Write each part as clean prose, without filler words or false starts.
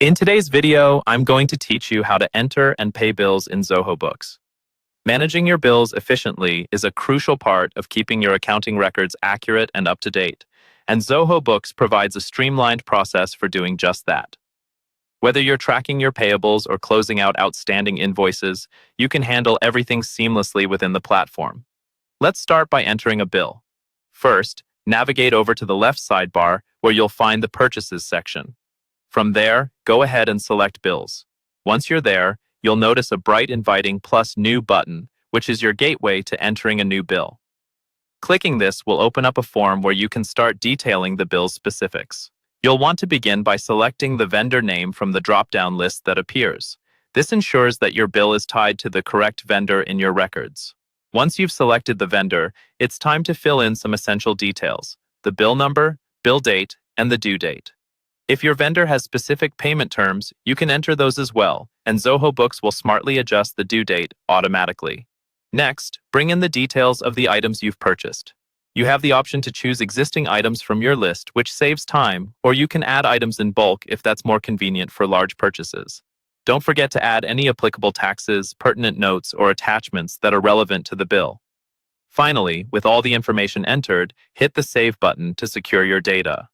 In today's video, I'm going to teach you how to enter and pay bills in Zoho Books. Managing your bills efficiently is a crucial part of keeping your accounting records accurate and up to date, and Zoho Books provides a streamlined process for doing just that. Whether you're tracking your payables or closing out outstanding invoices, you can handle everything seamlessly within the platform. Let's start by entering a bill. First, navigate over to the left sidebar where you'll find the Purchases section. From there, go ahead and select Bills. Once you're there, you'll notice a bright inviting plus New button, which is your gateway to entering a new bill. Clicking this will open up a form where you can start detailing the bill's specifics. You'll want to begin by selecting the vendor name from the drop-down list that appears. This ensures that your bill is tied to the correct vendor in your records. Once you've selected the vendor, it's time to fill in some essential details: the bill number, bill date, and the due date. If your vendor has specific payment terms, you can enter those as well, and Zoho Books will smartly adjust the due date automatically. Next, bring in the details of the items you've purchased. You have the option to choose existing items from your list, which saves time, or you can add items in bulk if that's more convenient for large purchases. Don't forget to add any applicable taxes, pertinent notes, or attachments that are relevant to the bill. Finally, with all the information entered, hit the Save button to secure your data.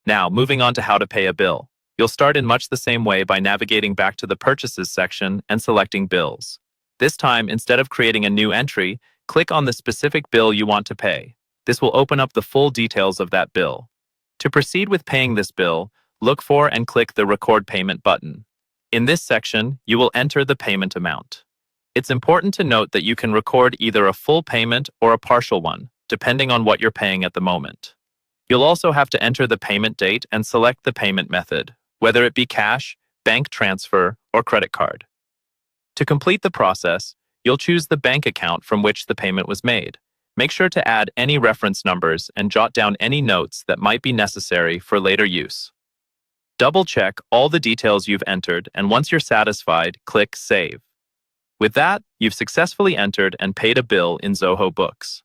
Now, moving on to how to pay a bill. You'll start in much the same way by navigating back to the Purchases section and selecting Bills. This time, instead of creating a new entry, click on the specific bill you want to pay. This will open up the full details of that bill. To proceed with paying this bill, look for and click the Record Payment button. In this section, you will enter the payment amount. It's important to note that you can record either a full payment or a partial one, depending on what you're paying at the moment. You'll also have to enter the payment date and select the payment method, whether it be cash, bank transfer, or credit card. To complete the process, you'll choose the bank account from which the payment was made. Make sure to add any reference numbers and jot down any notes that might be necessary for later use. Double-check all the details you've entered, and once you're satisfied, click Save. With that, you've successfully entered and paid a bill in Zoho Books.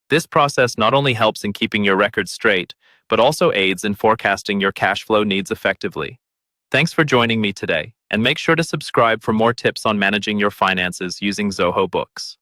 This process not only helps in keeping your records straight, but also aids in forecasting your cash flow needs effectively. Thanks for joining me today, and make sure to subscribe for more tips on managing your finances using Zoho Books.